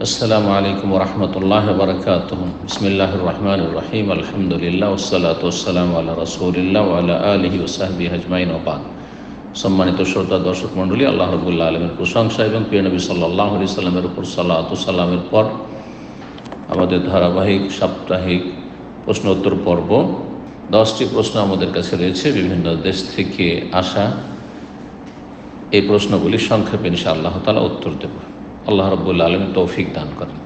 আসসালামু আলাইকুম রহমতুল্লাহ বরকাতুহ। বিসমিল্লাহির রহমানির রহিম। আলহামদুলিল্লাহ ওয়াসসালাতু ওয়াসসালামু আলা রাসূলিল্লাহ ওয়া আলা আলিহি ওয়া সাহবিহি আজমাইন ওয়া বাদ। সম্মানিত শ্রোতা দর্শক মণ্ডলী, আল্লাহ রাব্বুল আলামিনের প্রশংসা এবং প্রিয় নবী সাল্লাল্লাহু আলাইহি সাল্লামের উপর সালাত ও সালামের পর আমাদের ধারাবাহিক সাপ্তাহিক প্রশ্ন উত্তর পর্ব। 10টি প্রশ্ন আমাদের কাছে রয়েছে, বিভিন্ন দেশ থেকে আসা। এই প্রশ্নগুলি সংক্ষেপে ইনশাআল্লাহ তাআলা উত্তর দেব। আল্লাহ রাব্বুল আলামিন তৌফিক দান করেন।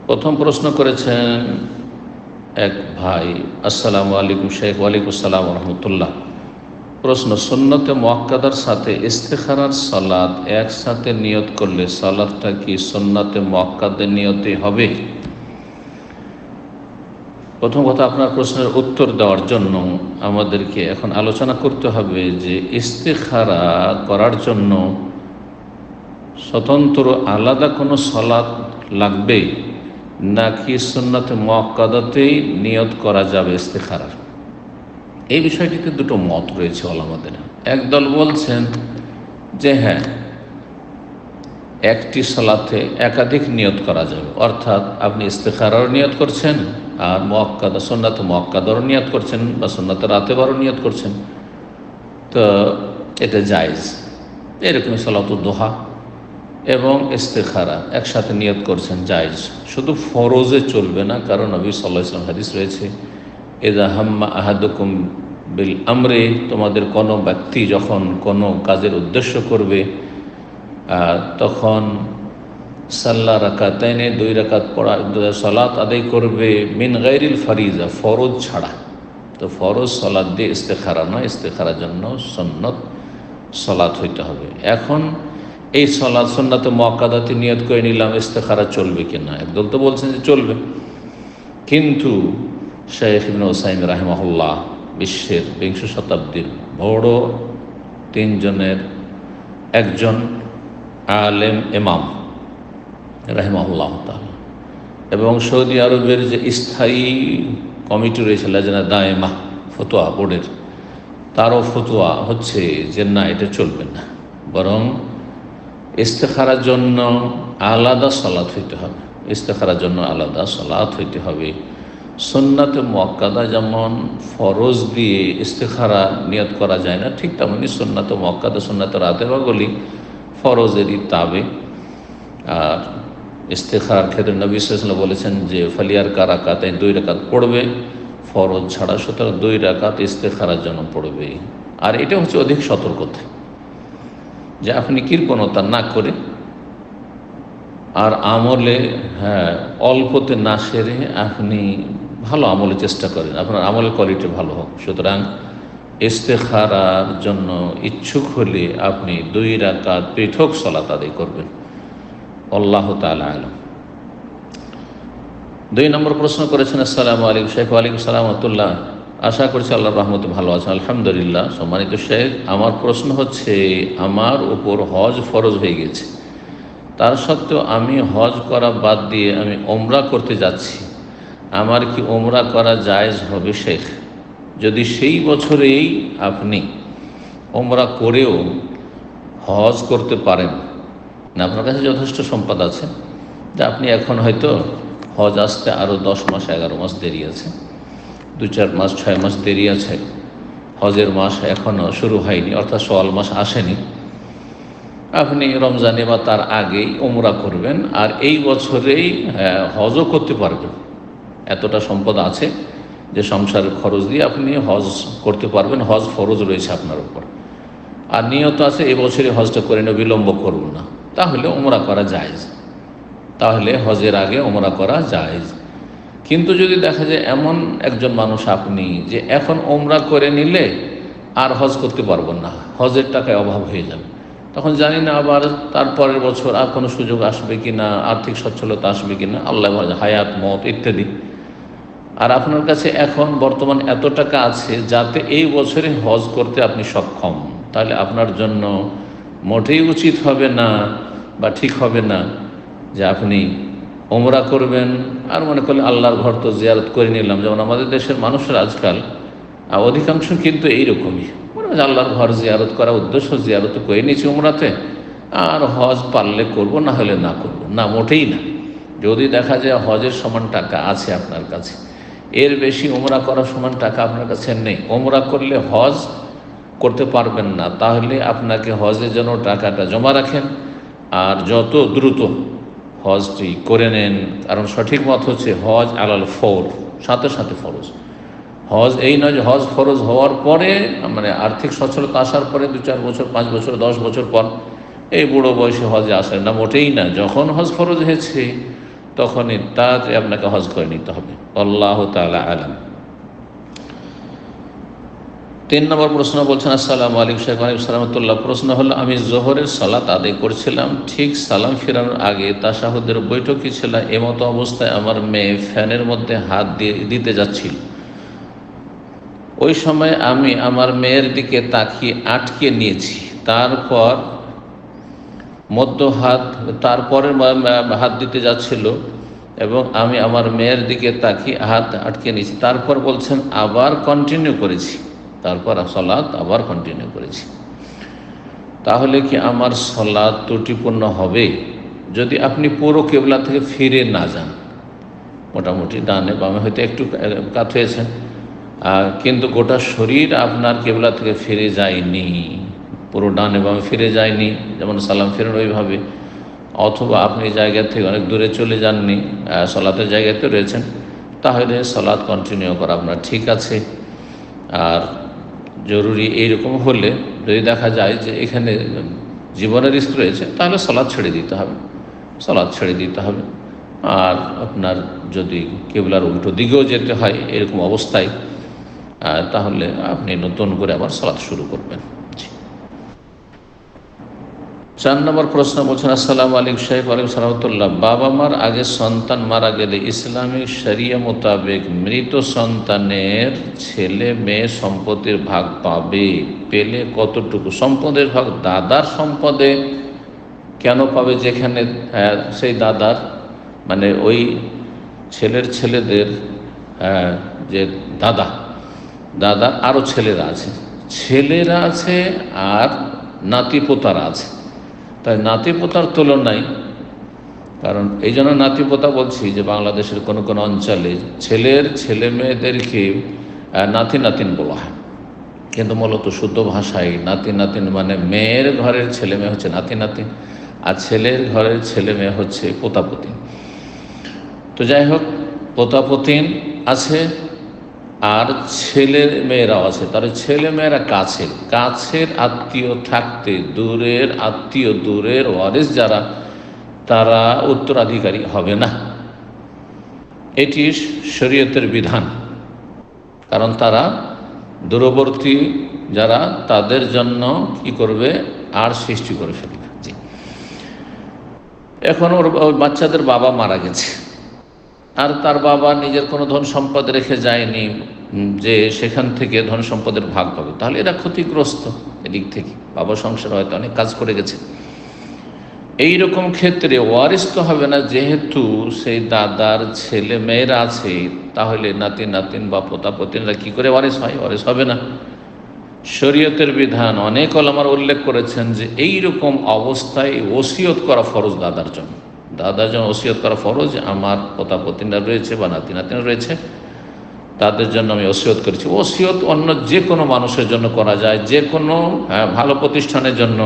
প্রথম প্রশ্ন করেছেন এক ভাই। আসসালামু আলাইকুম শেখ। ওয়ালাইকুম আসসালাম রহমতুল্লাহ। প্রশ্ন, সুন্নতে মুআক্কাদার সাথে ইস্তেখারার সালাত একসাথে নিয়ত করলে সালাতটা কি সুন্নতে মুআক্কাদের নিয়তে হবে? প্রথম কথা, আপনার প্রশ্নের উত্তর দেওয়ার জন্য আমাদেরকে এখন আলোচনা করতে হবে যে ইস্তেখারা করার জন্য স্বতন্ত্র আলাদা কোনো সালাত লাগবে নাকি সুন্নতে মুআক্কাদাতেই নিয়ত করা যাবে ইস্তেখারার। এই বিষয়টিতে দুটো মত রয়েছে ওলামাদের। একদল বলছেন যে হ্যাঁ, একটি সালাতে একাধিক নিয়ত করা যাবে, অর্থাৎ আপনি ইস্তেখারারও নিয়ত করছেন আর মুআক্কাদা সুন্নতে মুআক্কাদারও নিয়ত করছেন বা সুন্নতে রাতেবারও নিয়ত করছেন, তো এটা জায়েজ। এরকমই সালাতুদ দুহা এবং ইস্তেখারা একসাথে নিয়ত করছেন, জায়েজ। শুধু ফরজে চলবে না, কারণ নবী সাল্লাল্লাহু আলাইহি ওয়াসাল্লাম হাদিস রয়েছে, ইযা হাম্মা আহাদুকুম বিল আমরে, তোমাদের কোনো ব্যক্তি যখন কোনো কাজের উদ্দেশ্য করবে তখন সাল্লা রাকাতাইনে, 2 রাকাত পড়া সালাত আদায় করবে, মিন গায়রিল ফারিজা, ফরজ ছাড়া। তো ফরজ সালাত দিয়ে ইস্তেখারা নয়, ইস্তেখারার জন্য সুন্নত সালাত হইতে হবে। এখন এই সালাত সুন্নতে মুআক্কাদাতে নিয়ত করে নিলাম, ইস্তেখারা চলবে কিনা? একদল তো বলছেন যে চলবে, কিন্তু শেখ ইবনে উসাইমিন রাহিমাহুল্লাহ বিশ্বের 20 শতাব্দীর বড় 3 জনের একজন আলেম ইমাম রাহিমাহুল্লাহ তাআলা, এবং সৌদি আরবের যে স্থায়ী কমিটি রয়েছে লাজনা দায়েমা ফতোয়া বোর্ডের, তারও ফতোয়া হচ্ছে যে না, এটা চলবে না, বরং ইস্তেখারার জন্য আলাদা সালাত হইতে হবে। ইস্তেখারার জন্য আলাদা সালাত হইতে হবে। সুন্নতে মুআক্কাদা যেমন ফরজ দিয়ে ইস্তেখারা নিয়ত করা যায় না, ঠিক তেমনি সুন্নতে মুআক্কাদা সুন্নতে রাতেবাগুলি ফরজেরই তাবে। আর ইস্তেখারার ক্ষেত্রে নবী সাল্লাল্লাহু আলাইহি ওয়াসাল্লাম বলেছেন যে ফালিয়ার কারাকাতাইন, 2 রাকাত পড়বে ফরজ ছাড়া, সুতরাং 2 রাকাত ইস্তেখারার জন্য পড়বে। আর এটা হচ্ছে অধিক সতর্কতা, যে আপনি কৃপণতা না করে আর আমলে অল্পতে না সেরে আপনি ভালো আমলে চেষ্টা করেন, আপনার আমলের কোয়ালিটি ভালো হোক। সুতরাং ইস্তেখারার জন্য ইচ্ছুক হলে আপনি 2 রাকাত পৃথক সালাত আদায় করবেন। আল্লাহু তাআলা আলাম। 2 নম্বর প্রশ্ন করেছেন, আসসালামু আলাইকুম শেখ। ওয়ালাইকুম আসসালাম ওয়া রাহমাতুল্লাহ। আশা করছি আল্লাহর রহমতে ভালো আছেন। আলহামদুলিল্লাহ। সম্মানিত শেখ, আমার প্রশ্ন হচ্ছে, আমার উপর হজ ফরজ হয়ে গেছে, তার সত্ত্বেও আমি হজ করা বাদ দিয়ে আমি ওমরা করতে যাচ্ছি, আমার কি ওমরা করা জায়েজ হবে শেখ? যদি সেই বছরেই আপনি ওমরা করেও হজ করতে পারেন, না আপনার কাছে যথেষ্ট সম্পদ আছে, যে আপনি এখন হয়তো হজ আসতে আরও 10 মাস 11 মাস দেরি আছে, 2-4 মাস 6 মাস দেরি আছে, হজের মাস এখনও শুরু হয়নি, অর্থাৎ শাওয়াল মাস আসেনি, আপনি রমজানে বা তার আগেই ওমরা করবেন আর এই বছরেই হজও করতে পারবেন। এতটা সম্পদ আছে যে সংসারের খরচ দিয়ে আপনি হজ করতে পারবেন, হজ ফরজ রয়েছে আপনার উপর, আর নিয়ত আছে এবছরই হজটা করে নিয়ে বিলম্ব করব না, তাহলে ওমরা করা জায়েজ, তাহলে হজের আগে ওমরা করা জায়েজ। কিন্তু যদি দেখা যায় এমন একজন মানুষ আপনি যে এখন ওমরা করে নিলে আর হজ করতে পারবেন না, হজের টাকায় অভাব হয়ে যাবে, তখন জানি না আবার তারপরের বছর আর কোনো সুযোগ আসবে কি না, আর্থিক সচ্ছলতা আসবে কি না, আল্লাহ হায়াত মত ইত্যাদি, আর আপনার কাছে এখন বর্তমান এত টাকা আছে যাতে এই বছরে হজ করতে আপনি সক্ষম, তাহলে আপনার জন্য মোটেই উচিত হবে না বা ঠিক হবে না যে আপনি ওমরা করবেন আর মনে করলেন আল্লাহর ঘর তো জিয়ারত করে নিলাম। যেমন আমাদের দেশের মানুষরা আজকাল অধিকাংশ কিন্তু এইরকমই, মনে হয় আল্লাহর ঘর জিয়ারত করা উদ্দেশ্য, জিয়ারত করে নিয়েছি উমরাতে, আর হজ পারলে করব, না হলে না করব না, মোটেই না। যদি দেখা যায় হজের সমান টাকা আছে আপনার কাছে, এর বেশি ওমরা করার সমান টাকা আপনার কাছে নেই, ওমরা করলে হজ করতে পারবেন না, তাহলে আপনাকে হজের জন্য টাকাটা জমা রাখেন আর যত দ্রুত হজটি করে নেন। কারণ সঠিক মত হচ্ছে হজ আলাল ফৌর, সাথে সাথে ফরজ। হজ এই নয় যে হজ ফরজ হওয়ার পরে, মানে আর্থিক সচ্ছলতা আসার পরে 2-4 বছর, 5 বছর, 10 বছর পর এই বুড়ো বয়সে হজে আসেন না, মোটেই না। যখন হজ ফরজ হয়েছে তখনই তাতে আপনাকে হজ করে নিতে হবে। আল্লাহ তাআলা আলাম। 3 নম্বর প্রশ্ন বলছেন, আসসালামু আলাইকুম শেখ। ওয়ালাইকুম সালাম রাহমাতুল্লাহ। প্রশ্ন হলো, আমি জোহরের সালাত আদায় করছিলাম, ঠিক সালাম ফেরানোর আগে তাশাহুদের বৈঠকই ছিল, এমতো অবস্থায় আমার মেয়ে ফ্যানের মধ্যে হাত দিতে যাচ্ছিল। ওই সময় আমি আমার মেয়ের দিকে তাকিয়ে আটকে নিয়েছি, তারপর মধ্য হাত, তারপরে হাত দিতে যাচ্ছিল এবং আমি আমার মেয়ের দিকে তাকিয়ে হাত আটকে নিয়েছি। তারপর বলছেন আবার কন্টিনিউ করেছি, তারপর সালাত আবার কন্টিনিউ করেছি। তাহলে কি আমার সালাত ত্রুটিপূর্ণ হবে? যদি আপনি পুরো কেবলা থেকে ফিরে না যান, মোটামুটি ডানে বামে হয়তো একটু কাত হয়েছেন, কিন্তু গোটা শরীর আপনার কেবলা থেকে ফিরে যায়নি, পুরো ডানে বামে ফিরে যায়নি, যেমন সালাম ফেরেন ওইভাবে, অথবা আপনি জায়গা থেকে অনেক দূরে চলে যাননি, সালাতের জায়গাতে রয়েছেন, তাহলে সালাত কন্টিনিউ করা আপনার ঠিক আছে। আর জরুরি এইরকম হলে, যদি দেখা যায় যে এখানে জীবনের রিস্ক রয়েছে, তাহলে সালাত ছেড়ে দিতে হবে, সালাত ছেড়ে দিতে হবে। আর আপনার যদি কেবলার উল্টো দিকেও যেতে হয় এরকম অবস্থায়, তাহলে আপনি নতুন করে আবার সালাত শুরু করবেন। 4 নম্বর প্রশ্ন বলছেন, আসসালামু আলাইকুম শেখ। ওয়ালাইকুম সালাম রাহমাতুল্লাহ। বাবা মার আগে সন্তান মারা গেলে ইসলামিক শরিয়া মোতাবেক মৃত সন্তানের ছেলে মেয়ে সম্পত্তির ভাগ পাবে, পেলে কতটুকু? সম্পদের ভাগ দাদার সম্পদে কেন পাবে, যেখানে সেই দাদার মানে ওই ছেলের ছেলেদের যে দাদার আরও ছেলেরা আছে আর নাতি পোতারা আছে। তাই নাতি পোতার তুলনায়, কারণ এই জন্য নাতি পোতা বলছি যে বাংলাদেশের কোনো কোনো অঞ্চলে ছেলে মেয়েদেরকে নাতি নাতিন বলা হয়, কিন্তু মূলত শুদ্ধ ভাষায় নাতি নাতিন মানে মেয়ের ঘরের ছেলে মেয়ে হচ্ছে নাতি নাতিন, আর ছেলের ঘরের ছেলে মেয়ে হচ্ছে পোতাপতিন। তো যাই হোক, পোতাপতিন আছে আর ছেলের মেয়েরাও আছে। তার ছেলে মেয়েরা কাছের আত্মীয় থাকতে দূরের আত্মীয়, দূরের ওয়ারিস যারা, তারা উত্তরাধিকারী হবে না। এটি শরীয়তের বিধান, কারণ তারা দূরবর্তী যারা, তাদের জন্য কি করবে, আর সৃষ্টি করে ফেলবে। জি, এখন ওর বাচ্চাদের বাবা মারা গেছে, আর তার বাবা নিজের কোনো ধন সম্পদ রেখে যায়নি যে সেখান থেকে ধন সম্পদের ভাগ পাবে, তাহলে এরা ক্ষতিগ্রস্ত এদিক থেকে। বাবা সংসার হয়তো অনেক কাজ করে গেছে, এই রকম ক্ষেত্রে ওয়ারিস তো হবে না, যেহেতু সেই দাদার ছেলে মেয়েরা আছে, তাহলে নাতি নাতিন বা পোতাপতিনরা কি করে ওয়ারিস হয়? ওয়ারিস হবে না। শরীয়তের বিধান অনেক ওলামার উল্লেখ করেছেন যে এই রকম অবস্থায় ওসিয়ত করা ফরজ দাদার জন্য ওসিয়ত করা ফরজ। আমার পোতাপতিনরা রয়েছে বা নাতি নাতিনরা রয়েছে, তাদের জন্য আমি ওসিয়ত করেছি। ওসিয়ত অন্য যে কোনো মানুষের জন্য করা যায়, যে কোনো ভালো প্রতিষ্ঠানের জন্য,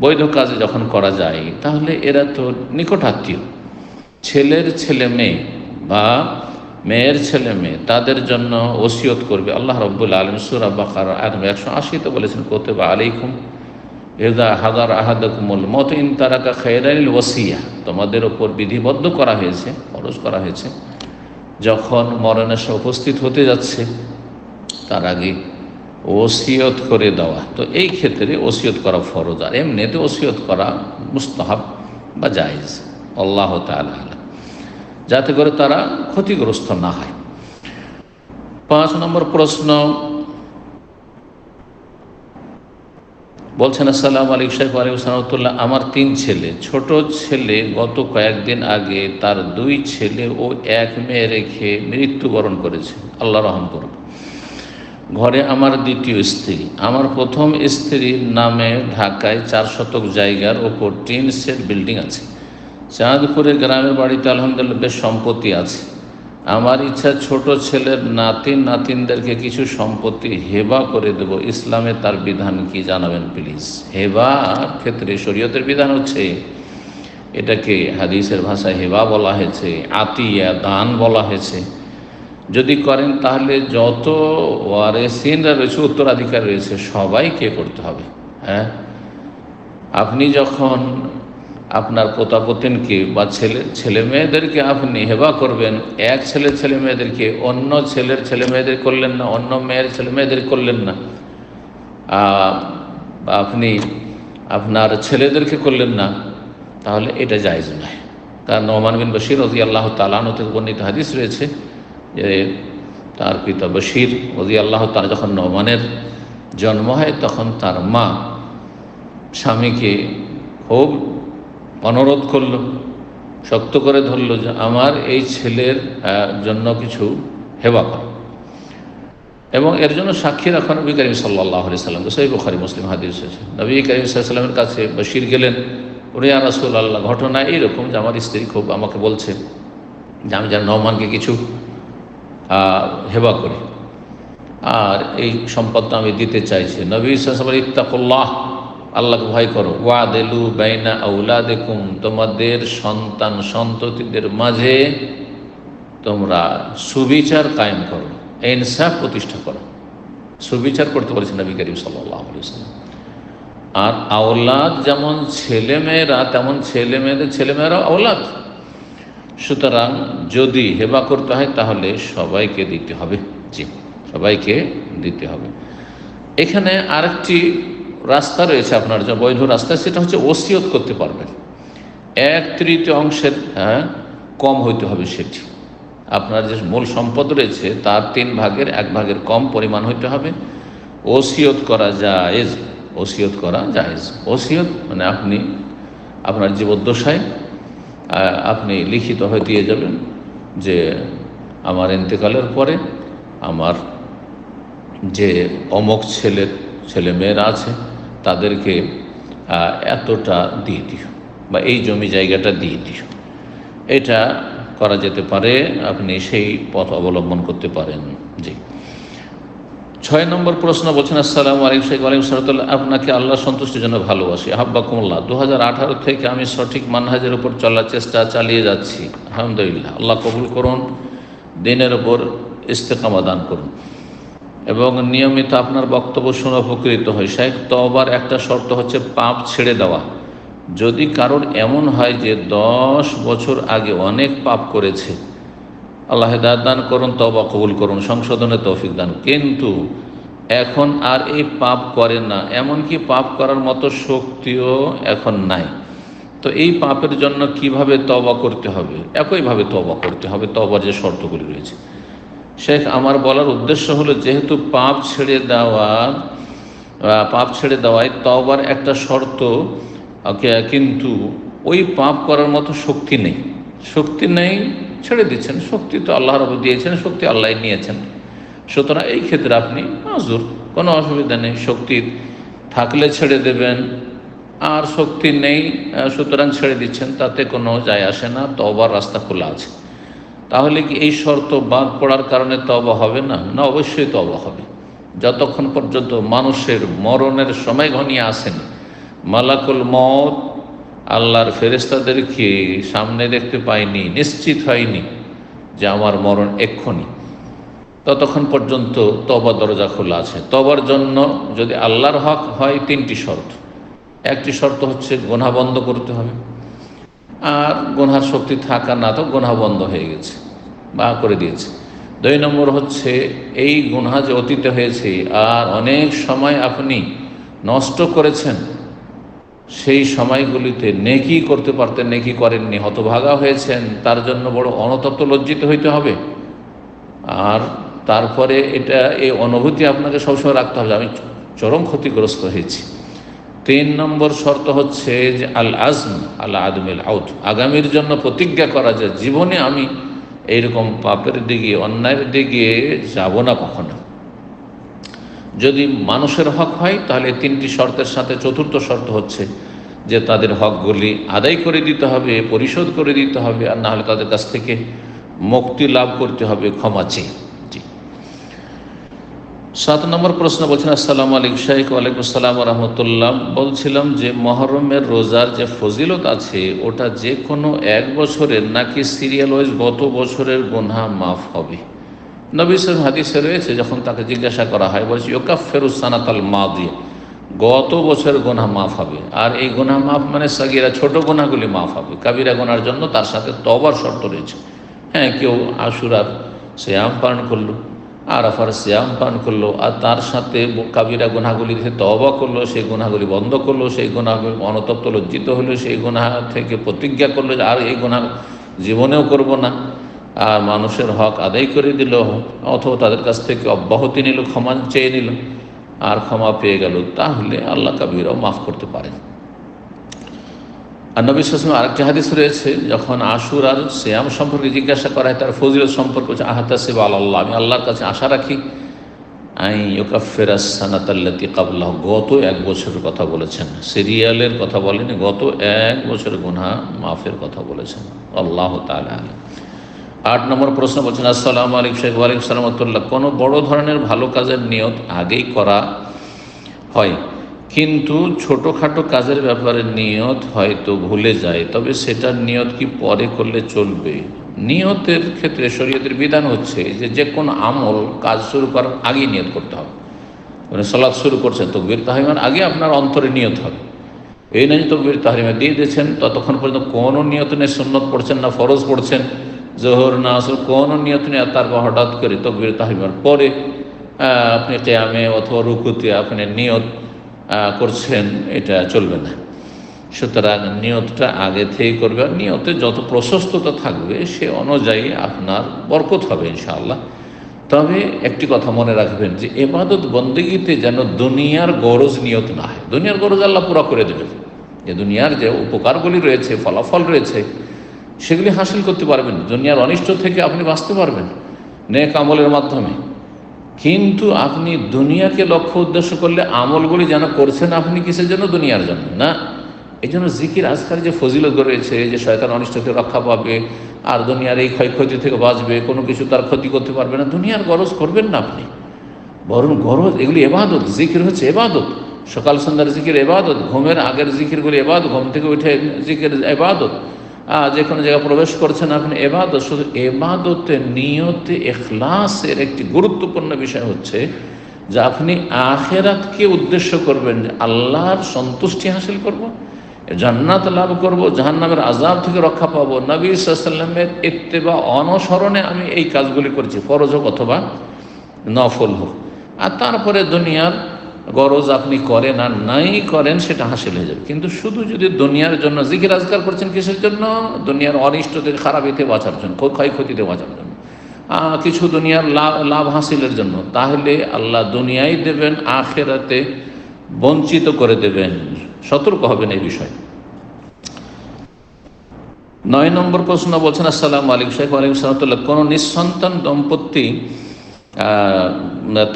বৈধ কাজে যখন করা যায়, তাহলে এরা তো নিকট আত্মীয়। ছেলের ছেলে মেয়ে বা মেয়ের ছেলে মেয়ে, তাদের জন্য ওসিয়ত করবে। আল্লাহ রাব্বুল আলামিন সূরা বাকারা আয়াত 180-তে বলেছেন, কুতিবা আলাইকুম ইযা হাদার আহাদাকুমুল মউত ইন তারাকা খায়রাল ওয়াসিয়া, তোমাদের ওপর বিধিবদ্ধ করা হয়েছে, ফরজ করা হয়েছে, যখন মরণের সময় উপস্থিত হতে যাচ্ছে তার আগে ওসিয়ত করে দেওয়া। তো এই ক্ষেত্রে ওসিয়ত করা ফরজ, আর এমনিতে ওসিয়ত করা মুস্তাহাব বা জায়েজ। আল্লাহ তাআলা আলাম, যাতে করে তারা ক্ষতিগ্রস্ত না হয়। 5 নম্বর প্রশ্ন বলছেন, আসসালামু আলাইকুম শেখ। ওয়ালাইকুম সালাম রাহমাতুল্লাহ। আমার 3 ছেলে, ছোট ছেলে গত কয়েকদিন আগে তার 2 ছেলে ও 1 মেয়ে রেখে মৃত্যুবরণ করেছে, আল্লাহ রহম করুন। ঘরে আমার দ্বিতীয় স্ত্রী, আমার প্রথম স্ত্রীর নামে ঢাকায় 4 শতক জায়গার ওপর টিন সেট বিল্ডিং আছে। চাঁদপুরের গ্রামের বাড়িতে আলহামদুলিল্লাহ বেশ সম্পত্তি আছে। আমার ইচ্ছা ছোট ছেলের নাতিনদেরকে কিছু সম্পত্তি হেবা করে দেব। ইসলামে তার বিধান কি জানাবেন প্লিজ। হেবার ক্ষেত্রে শরীয়তের বিধান হচ্ছে, এটাকে হাদিসের ভাষায় হেবা বলা হয়েছে, আতিয়া দান বলা হয়েছে। যদি করেন তাহলে যত ওয়ারেসিনরা রয়েছে, উত্তরাধিকার রয়েছে, সবাইকে করতে হবে। হ্যাঁ, আপনি যখন আপনার পোতাপতিনকে বা ছেলে মেয়েদেরকে আপনি হেবা করবেন, এক ছেলে মেয়েদেরকে অন্য ছেলের ছেলে মেয়েদের করলেন না, অন্য মেয়ের ছেলে মেয়েদের করলেন না, আপনি আপনার ছেলেদেরকে করলেন না, তাহলে এটা জায়েজ নয়। কারণ নোমান বিন বশির রাদিয়াল্লাহু তাআলা আনহু থেকে বর্ণিত হাদিস রয়েছে যে তার পিতা বশির রাদিয়াল্লাহু তাআলা যখন নোমানের জন্ম হয়, তখন তার মা স্বামীকে খুব অনুরোধ করলো, শক্ত করে ধরলো যে আমার এই ছেলের জন্য কিছু হেবা কর, এবং এর জন্য সাক্ষী রাখা নবী করিম সাল্লাল্লাহু আলাইহি সাল্লাম। সহিহ বুখারী মুসলিম হাদিস আছে, নবী করিম সাল্লাল্লাহু আলাইহি সাল্লামের কাছে বশির গেলেন, ওরে ইয়া রাসূলুল্লাহ, ঘটনা এইরকম যে আমার স্ত্রী খুব আমাকে বলছে যে আমি যেন নোমানকে কিছু হেবা করি, আর এই সম্পদটা আমি দিতে চাইছি। নবী সাল্লাল্লাহু আলাইহি ওয়াসাল্লাম ইত্তাকুল্লাহ, আল্লাহকে ভয় করো, ওয়াদিলু বাইনা আওলাদিকুম, তোমাদের সন্তান সন্ততিদের মাঝে তোমরা সুবিচার কায়েম করো, ইনসাফ প্রতিষ্ঠা করো। সুবিচার করতে বলেছেন নবী করিম সাল্লাল্লাহু আলাইহি ওয়াসাল্লাম। আর আওলাদ যেমন ছেলেমেয়েরা, তেমন ছেলেমেয়েরা আওলাদ। সুতরাং যদি হেবা করতে হয় তাহলে সবাইকে দিতে হবে। জি, সবাইকে দিতে হবে। এখানে আরেকটি রাস্তা রয়েছে আপনার, যে বৈধ রাস্তা, সেটা হচ্ছে ওসিয়ত করতে পারবেন। 1/3 অংশের কম হইতে হবে সেটি। আপনার যে মূল সম্পদ রয়েছে তার 3 ভাগের 1 ভাগের কম পরিমাণ হইতে হবে। ওসিয়ত করা জায়েজ, ওসিয়ত করা জায়েজ। ওসিয়ত মানে আপনি আপনার জীবদ্দশায় আপনি লিখিত হয়ে দিয়ে যাবেন যে আমার ইন্তেকালের পরে আমার যে অমুক ছেলে মেয়েরা আছে তাদেরকে এতটা দিয়ে দিও, বা এই জমি জায়গাটা দিয়ে দিও। এটা করা যেতে পারে, আপনি সেই পথ অবলম্বন করতে পারেন। জি। 6 নম্বর প্রশ্ন বলছেন, আসসালামু আলাইকুম শেখ ওয়ালাইকুম সালাম, আপনাকে আল্লাহ সন্তুষ্টির জন্য ভালোবাসি, আহাব্বাকুমুল্লাহ। 2018 থেকে আমি সঠিক মানহাজের উপর চলার চেষ্টা চালিয়ে যাচ্ছি, আলহামদুলিল্লাহ। আল্লাহ কবুল করুন, দিনের উপর ইস্তেকামা দান করুন এবং নিয়মিত আপনার বক্তব্য শুনে উপকৃত হই। শেখ, তওবার একটা শর্ত হচ্ছে পাপ ছেড়ে দেওয়া। যদি কারোর এমন হয় যে 10 বছর আগে অনেক পাপ করেছে, আল্লাহ হেদায়েত দান করুন, তওবা কবুল করুন, সংশোধনের তৌফিক দান, কিন্তু এখন আর এই পাপ করে না, এমনকি পাপ করার মতো শক্তিও এখন নাই, তো এই পাপের জন্য কিভাবে তওবা করতে হবে? একইভাবে তওবা করতে হবে, তওবার যে শর্তগুলি রয়েছে। শেখ, আমার বলার উদ্দেশ্য হলো, যেহেতু পাপ ছেড়ে দেওয়ায় তওবার একটা শর্ত, কিন্তু ওই পাপ করার মতো শক্তি নেই, ছেড়ে দিচ্ছেন। শক্তি তো আল্লাহ রাব্বুল দিয়েছেন, শক্তি আল্লাহ নিয়েছেন। সুতরাং এই ক্ষেত্রে আপনি মাযুর, কোনো অসুবিধা নেই। শক্তি থাকলে ছেড়ে দেবেন, আর শক্তি নেই সুতরাং ছেড়ে দিচ্ছেন, তাতে কোনো যায় আসে না, তওবার রাস্তা খোলা আছে। তাহলে কি এই শর্ত বাদ পড়ার কারণে তওবা হবে না? না, অবশ্যই তওবা হবে। যতক্ষণ পর্যন্ত মানুষের মরণের সময় ঘনিয়ে আসেনি, মালাকুল মউত আল্লাহর ফেরেশতাদেরকে সামনে দেখতে পায়নি, নিশ্চিত হয়নি যে আমার মরণ এক্ষুনি, ততক্ষণ পর্যন্ত তওবা দরজা খোলা আছে। তওবার জন্য যদি আল্লাহর হক হয় 3টি শর্ত। একটি শর্ত হচ্ছে গুনাহ বন্ধ করতে হবে, আর গুনহার শক্তি থাকা না তো গুনাহ বন্ধ হয়ে গেছে বা করে দিয়েছে। 2 নম্বর হচ্ছে এই গুনহা যে অতীতে হয়েছে আর অনেক সময় আপনি নষ্ট করেছেন, সেই সময়গুলিতে নেকি করতে পারতেন, নেকি করেননি, হতভাগা হয়েছেন, তার জন্য বড় অনুতপ্ত লজ্জিত হইতে হবে। আর তারপরে এই অনুভূতি আপনাকে সবসময় রাখতে হবে, আমি চরম ক্ষতিগ্রস্ত হয়েছি। 3 নম্বর শর্ত হচ্ছে যে আল আজম আল আদমিল আউট, আগামীর জন্য প্রতিজ্ঞা করা যায় জীবনে আমি এইরকম পাপের দিকে, অন্যায়ের দিকে যাব না কখনো। যদি মানুষের হক হয় তাহলে তিনটি শর্তের সাথে চতুর্থ শর্ত হচ্ছে যে তাদের হকগুলি আদায় করে দিতে হবে, পরিশোধ করে দিতে হবে, আর না হলে তাদের কাছ থেকে মুক্তি লাভ করতে হবে ক্ষমা চেয়ে। জি। 7 নম্বর প্রশ্ন বলছেন, আসসালামু আলাইকুম শাইখ। ওয়ালাইকুম আসসালাম রহমতুল্লাহ। বলছিলাম যে মহরমের রোজার যে ফজিলত আছে ওটা যে কোনো এক বছরের নাকি সিরিয়াল ওয়াইজ গত বছরের গুনাহ মাফ হবে? নবী সাল্লাল্লাহু আলাইহি হাদিসে রয়েছে, যখন তাকে জিজ্ঞাসা করা হয় বলছে ইউকাফিরুস সানাতাল মাদিয়া, গত বছরের গুনাহ মাফ হবে। আর এই গুনাহ মাফ মানে সাগীরা ছোট গুনাহগুলি মাফ হবে, কাবিরা গুনার জন্য তার সাথে তওবার শর্ত রয়েছে। হ্যাঁ, কেউ আশুরার সিয়াম পালন করলো, আরাফার সিয়াম পালন করলো, আর তার সাথে কাবিরা গুনাহগুলি থেকে তওবা করলো, সেই গুনাহগুলি বন্ধ করলো, সেই গুনাহগুলি অনুতপ্ত লজ্জিত হলো, সেই গুনাহ থেকে প্রতিজ্ঞা করলো যে আর এই গুনাহ জীবনেও করব না, আর মানুষের হক আদায় করে দিল, অথবা তাদের কাছ থেকে অব্যাহতি নিল, ক্ষমা চেয়ে নিল, আর ক্ষমা পেয়ে গেল, তাহলে আল্লাহ কাবিরাও মাফ করতে পারেন। আর নবী সাল্লাল্লাহু আলাইহি ওয়াসাল্লাম আরেকটি হাদিস রয়েছে, যখন আশুরার সিয়াম সম্পর্কে জিজ্ঞাসা করা হয়, তার ফজিলত সম্পর্কে হচ্ছে আহতাসিবু আলাল্লাহ, আমি আল্লাহর কাছে আশা রাখি আই ইউকাফিরাস সানাতাল্লাতী ক্বাবলাহু, গত এক বছরের কথা বলেছেন, সিরিয়ালের কথা বলেনি, গত এক বছরের গুনাহ মাফের কথা বলেছেন। আল্লাহু তাআলা আলাম। 8 নম্বর প্রশ্ন বলছেন, আসসালামু আলাইকুম শাইখ। ওয়ালাইকুম আসসালাম ওয়া রাহমাতুল্লাহ। কোনো বড় ধরনের ভালো কাজের নিয়ত আগেই করা হয়, কিন্তু ছোটোখাটো কাজের ব্যাপারে নিয়ত হয়তো ভুলে যায়, তবে সেটার নিয়ত কি পরে করলে চলবে? নিয়তের ক্ষেত্রে শরীয়তের বিধান হচ্ছে যে কোনো আমল কাজ শুরু করার আগেই নিয়ত করতে হবে। মানে সালাত শুরু করছেন, তাকবীর তাহরিমার আগে আপনার অন্তরে নিয়ত হবে। এই নয় তাকবীর তাহরিমা দিয়ে দিয়েছেন, ততক্ষণ পর্যন্ত কোনো নিয়ত নেই, সুন্নত পড়ছেন না ফরজ পড়ছেন, জোহর না আসর কোনো নিয়ত নেই, আর তারপর হঠাৎ করে তাকবীর তাহরিমার পরে আপনি কিয়ামে অথবা রুকুতে আপনি নিয়ত করছেন, এটা চলবে না। সুতরাং নিয়তটা আগে থেকে করবে, আর নিয়তে যত প্রশস্ততা থাকবে সে অনুযায়ী আপনার বরকত হবে ইনশাআল্লাহ। তবে একটি কথা মনে রাখবেন যে ইবাদত বন্দেগীতে যেন দুনিয়ার গরজ নিয়ত না হয়। দুনিয়ার গরজ আল্লাহ পুরা করে দেবেন, যে দুনিয়ার যে উপকারগুলি রয়েছে, ফলাফল রয়েছে, সেগুলি হাসিল করতে পারবেন, দুনিয়ার অনিষ্ট থেকে আপনি বাঁচতে পারবেন নেক আমলের মাধ্যমে। কিন্তু আপনি দুনিয়াকে লক্ষ্য উদ্দেশ্য করলে আমলগুলি যেন করছেন আপনি কিসের জন্য? দুনিয়ার জন্য না। এই জন্য জিকির আজকাল যে ফজিলত রয়েছে, যে শয়তান অনিষ্ট থেকে রক্ষা পাবে, আর দুনিয়ার এই ক্ষয়ক্ষতি থেকে বাঁচবে, কোনো কিছু তার ক্ষতি করতে পারবে না, দুনিয়ার গরজ করবেন না আপনি। বরং গরজ এগুলি এবাদত, জিকির হচ্ছে এবাদত, সকাল সন্ধ্যার জিকির এবাদত, ঘুমের আগের জিকিরগুলি এবাদত, ঘুম থেকে উঠে জিকির এবাদত, যে কোনো জায়গায় প্রবেশ করছেন আপনি এবাদত। শুধু এবাদতে নিয়তে ইখলাসের একটি গুরুত্বপূর্ণ বিষয় হচ্ছে যে আপনি আখিরাতকে উদ্দেশ্য করবেন, যে আল্লাহর সন্তুষ্টি হাসিল করব, জান্নাত লাভ করব, জাহান্নামের আযাব থেকে রক্ষা পাবো, নবী সাল্লাল্লাহু আলাইহি ওয়াসাল্লামের ইত্তেবা অনুসরণে আমি এই কাজগুলি করছি, ফরজ হোক অথবা নফল হোক। আর তারপরে দুনিয়ার গরজ আপনি করেন আর নাই করেন সেটা হাসিল হয়ে যাবে। কিন্তু শুধু যদি দুনিয়ার জন্য জিকির আজকার করছেন, কিসের জন্য? দুনিয়ার অনিষ্ট থেকে, খারাপ এতে বাঁচার জন্য, ক্ষয়ক্ষতিতে বাঁচার জন্য, কিছু দুনিয়ার লাভ হাসিলের জন্য, তাহলে আল্লাহ দুনিয়ায় দেবেন, আখিরাতে বঞ্চিত করে দেবেন। সতর্ক হবেন এই বিষয়ে। 9 নম্বর প্রশ্ন বলছেন, আসসালামু আলাইকুম শাইখ। ওয়ালাইকুম আসসালাম। কোনো নিঃসন্তান দম্পতি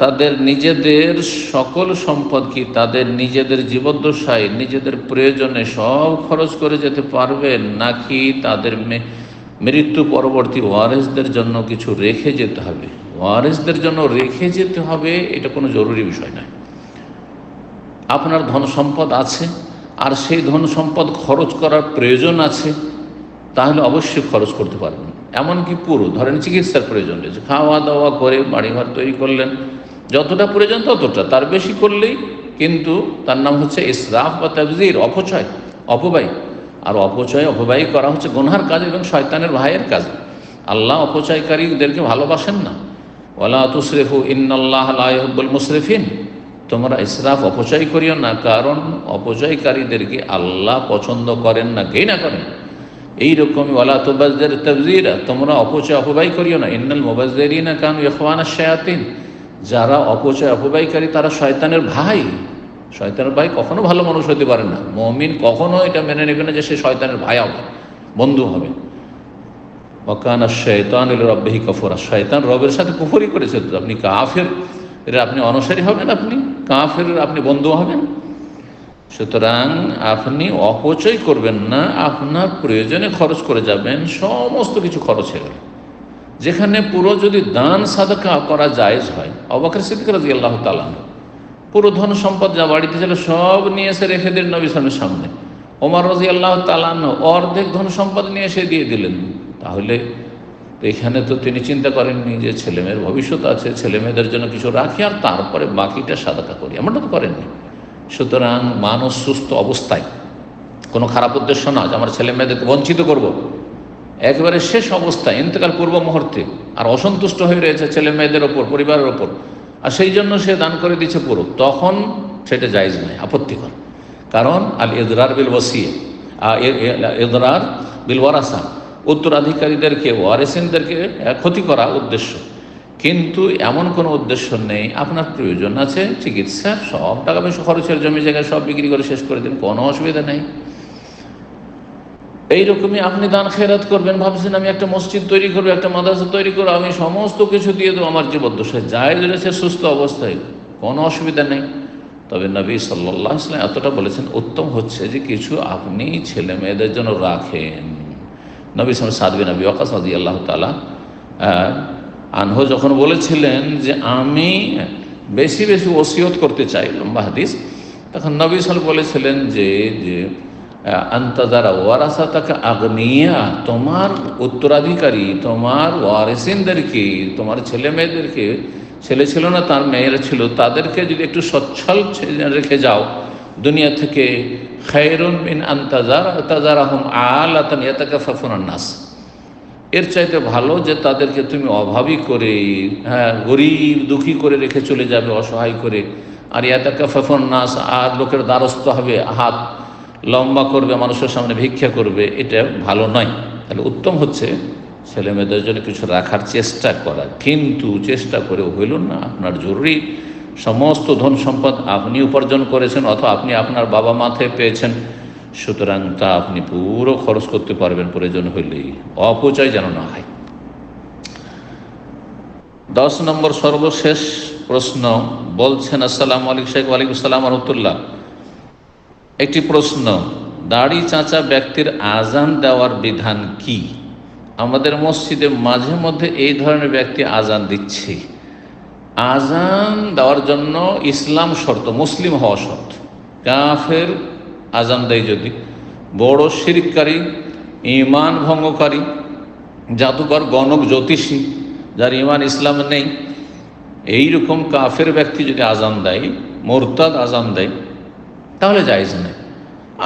তাদের নিজেদের সকল সম্পদ কি তাদের নিজেদের জীবদ্দশায় নিজেদের প্রয়োজনে সব খরচ করে যেতে পারবেন, নাকি তাদের মৃত্যু পরবর্তী ওয়ারিসদের জন্য কিছু রেখে যেতে হবে? ওয়ারিসদের জন্য রেখে যেতে হবে, এটা কোনো জরুরি বিষয় নয়। আপনার ধন সম্পদ আছে আর সেই ধন সম্পদ খরচ করার প্রয়োজন আছে, তাহলে অবশ্যই খরচ করতে পারবেন। এমনকি পুরো ধরেন চিকিৎসার প্রয়োজন রয়েছে, খাওয়া দাওয়া করে বাড়িঘর তৈরি করলেন, যতটা প্রয়োজন ততটা, তার বেশি করলেই কিন্তু তার নাম হচ্ছে ইসরাফ বা তাবযির, অপচয়, অপব্যয়। আর অপব্যয় করা হচ্ছে গুনহার কাজ এবং শয়তানের ভাইয়ের কাজ। আল্লাহ অপচয়কারীদেরকে ভালোবাসেন না। ওয়ালা তুসরিফু ইন্নাল্লাহা লা ইউহিব্বুল মুসরিফিন, তোমরা ইসরাফ অপচয় করিও না, কারণ অপচয়কারীদেরকে আল্লাহ পছন্দ করেন না, ঘৃণা করেন। এইরকমই ওয়ালা তুবাজ্জির তাবযীরা, তোমরা অপব্যয় করিও না। ইন্নাল মুবাজ্জিরিনা কানু ইখওয়ানাশ শায়াতিন, যারা অপব্যয়কারী তারা শয়তানের ভাই। শয়তানের ভাই কখনো ভালো মানুষ হতে পারে না। মুমিন কখনো এটা মেনে নেবে না যে সে শয়তানের ভাই হবে, বন্ধু হবে। ওয়া কানা শাইতানু লিরাব্বিহি কাফুরা, শয়তান রবের সাথে কুফরি করেছে। আপনি কাফের এর আপনি অনুসারী হবেন, আপনি কাফের আপনি বন্ধু হবেন। সুতরাং আপনি অপচয় করবেন না, আপনার প্রয়োজনে খরচ করে যাবেন, সমস্ত কিছু খরচ হয়ে গেল। যেখানে পুরো যদি দান সাদকা করা জায়েজ হয়, আবু বকর সিদ্দিক রাদিয়াল্লাহু তাআলা পুরো ধন সম্পদ যা বাড়িতে ছিল সব নিয়ে এসে রেখে দিলেন নবী সাল্লাল্লাহু আলাইহি ওয়াসাল্লামের সামনে। ওমর রাদিয়াল্লাহু তাআলা অর্ধেক ধন সম্পদ নিয়ে এসে দিয়ে দিলেন। তাহলে এখানে তো তিনি চিন্তা করেননি যে ছেলেমেয়ের ভবিষ্যৎ আছে, ছেলেমেয়েদের জন্য কিছু রাখি আর তারপরে বাকিটা সাদাকা করি, এমনটা তো করেননি। সুতরাং মানুষ সুস্থ অবস্থায়, কোনো খারাপ উদ্দেশ্য না যে আমার ছেলে মেয়েদেরকে বঞ্চিত করব, একেবারে শেষ অবস্থায় ইন্তেকাল পূর্ব মুহূর্তে আর অসন্তুষ্ট হয়ে রয়েছে ছেলে মেয়েদের ওপর, পরিবারের ওপর, আর সেই জন্য সে দান করে দিচ্ছে পুরো, তখন সেটা জায়েজ নয়, আপত্তিকর। কারণ আল ইদরার বিল ওয়াসিয়া, ইদরার বিল ওয়ারাসা, উত্তরাধিকারীদেরকে, ওয়ারিসিনদেরকে ক্ষতি করা উদ্দেশ্য, কিন্তু এমন কোনো উদ্দেশ্য নেই। আপনার প্রয়োজন আছে চিকিৎসার, সব টাকা পয়সা খরচের, জমি জায়গায় সব বিক্রি করে শেষ করে দিন, কোনো অসুবিধা নেই। এইরকমই আপনি দান খেরাত করবেন, ভাবছেন আমি একটা মসজিদ তৈরি করবো, একটা মাদ্রাসা তৈরি করবো, আমি সমস্ত কিছু দিয়ে দেবো, আমার জীবদ্দশায় জায়েজ রয়েছে, সুস্থ অবস্থায়, কোনো অসুবিধা নেই। তবে নবী সাল্লাল্লাহু আলাইহি ওয়াসাল্লাম এতটা বলেছেন, উত্তম হচ্ছে যে কিছু আপনি ছেলে মেয়েদের জন্য রাখেন। নবী সাদ বিন আবি ওয়াক্কাস রাদিয়াল্লাহু তাআলা আনহু যখন বলেছিলেন যে আমি বেশি বেশি ওসিয়ত করতে চাই, লম্বা হাদিস, তখন নবী সাল্লাল্লাহু বলেছিলেন যে আন্তাজারা ওয়ারাসাতাকা আগনিয়া, তোমার উত্তরাধিকারী, তোমার ওয়ারিসিনদেরকে, তোমার ছেলে মেয়েদেরকে, ছেলে ছিল না তার মেয়েরা ছিল, তাদেরকে যদি একটু সচ্ছল রেখে যাও দুনিয়া থেকে, খায়রুন মিন আনতাজারাহুম আলাতান ইয়াতাকাফাফুনান নাস, এর চাইতে ভালো যে তাদেরকে তুমি অভাবী করে, গরিব দুঃখী করে রেখে চলে যাবে, অসহায় করে, আর ইয়াতাকাফাফুন নাস, আর লোকের দ্বারস্থ হবে, হাত লম্বা করবে, মানুষের সামনে ভিক্ষা করবে, এটা ভালো নয়। তাহলে উত্তম হচ্ছে ছেলে মেয়েদের জন্য কিছু রাখার চেষ্টা করা, কিন্তু চেষ্টা করে হইল না, আপনার জরুরি সমস্ত ধন সম্পদ আপনি উপার্জন করেছেন অথবা আপনি আপনার বাবা মা থেকে পেয়েছেন, সুতরাং তা আপনি পুরো খরচ করতে পারবেন প্রয়োজন হইলেই, অপচয় যেন না হয়। 10 নম্বর সর্বশেষ প্রশ্ন বলছেন, আসসালামু আলাইকুম শেখ। ওয়ালাইকুম আসসালাম ওয়া রাহমাতুল্লাহ। একটি প্রশ্ন, দাড়ি চাঁচা ব্যক্তির আজান দেওয়ার বিধান কি? আমাদের মসজিদে মাঝে মধ্যে এই ধরনের ব্যক্তি আজান দিচ্ছে। আজান দেওয়ার জন্য ইসলাম শর্ত, মুসলিম হওয়া শর্ত। কাফের আজান দেয় যদি, বড় শিরককারী, ঈমান ভঙ্গকারী, জাদুকর, গণক, জ্যোতিষী, যার ঈমান ইসলাম নেই, এইরকম কাফের ব্যক্তি যদি আজান দেয়, মুরতাদ আজান দেয়, তাহলে জায়েজ নেই।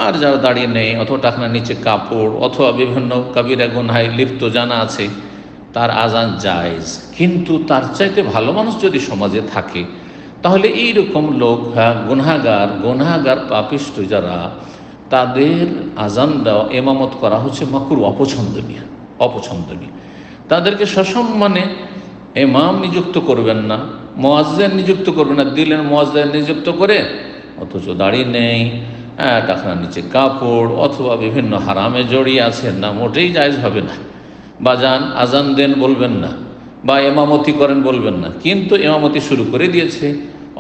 আর যারা দাঁড়িয়ে নেই অথবা টাকনার নিচে কাপড় অথবা বিভিন্ন কাবিরা গুনহায় লিপ্ত জানা আছে, তার আজান জায়েজ। কিন্তু তার চাইতে ভালো মানুষ যদি সমাজে থাকে, তাহলে এইরকম লোক, গুনাহগার পাপিষ্ঠ যারা, তাদের আজান দেওয়া, ইমামত করা হচ্ছে মাকরুহ, অপছন্দনীয়। তাদেরকে সসম্মানে ইমাম নিযুক্ত করবেন না, মুয়াজ্জিন নিযুক্ত করবেন না। দিলেন মুয়াজ্জিন নিযুক্ত করে, অথচ দাড়ি নেই, টাকনার নিচে কাপড় অথবা বিভিন্ন হারামে জড়িয়ে আছেন, না, মোটেই জায়েজ হবে না। বাজান আজান দেন বলবেন না, বা ইমামতি করেন বলবেন না, কিন্তু ইমামতি শুরু করে দিয়েছে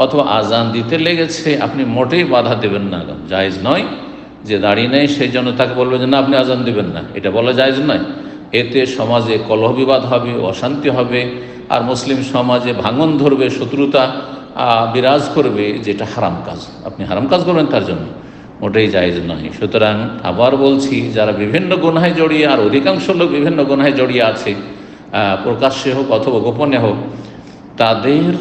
অথবা আজান দিতে লেগেছে, আপনি মোটেই বাধা দেবেন না, জায়েজ নয়। যে দাড়ি নেই সেই জন্য তাকে বলবেন যে না আপনি আজান দেবেন না, এটা বলা জায়েজ নয়। এতে সমাজে কলহ বিবাদ হবে, অশান্তি হবে, আর মুসলিম সমাজে ভাঙন ধরবে, শত্রুতা বিরাজ করবে, যেটা হারাম কাজ। আপনি হারাম কাজ করবেন তার জন্য, মোটেই জায়েজ নয়। সুতরাং আবার বলছি, যারা বিভিন্ন গুনাহে জড়িয়ে, আর অধিকাংশ লোক বিভিন্ন গুনাহে জড়িয়ে আছে, প্রকাশ্যে হোক অথবা গোপনে হোক, তাদের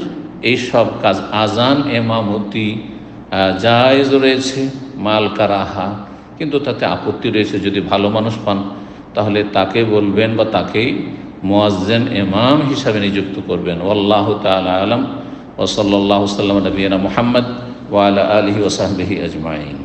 এই সব কাজ, আজান, ইমামতি জায়েজ রয়েছে, মাল কারাহা, কিন্তু তাতে আপত্তি রয়েছে। যদি ভালো মানুষ পান তাহলে তাকে বলবেন বা তাকেই মুয়াজ্জিন ইমাম হিসাবে নিযুক্ত করবেন। আল্লাহু তাআলা আলাম। ওয়া সাল্লাল্লাহু সাল্লাম নবিয়ানা মুহাম্মদ ওয়া আলা আলিহি ওয়া সাহবিহি আজমাইন।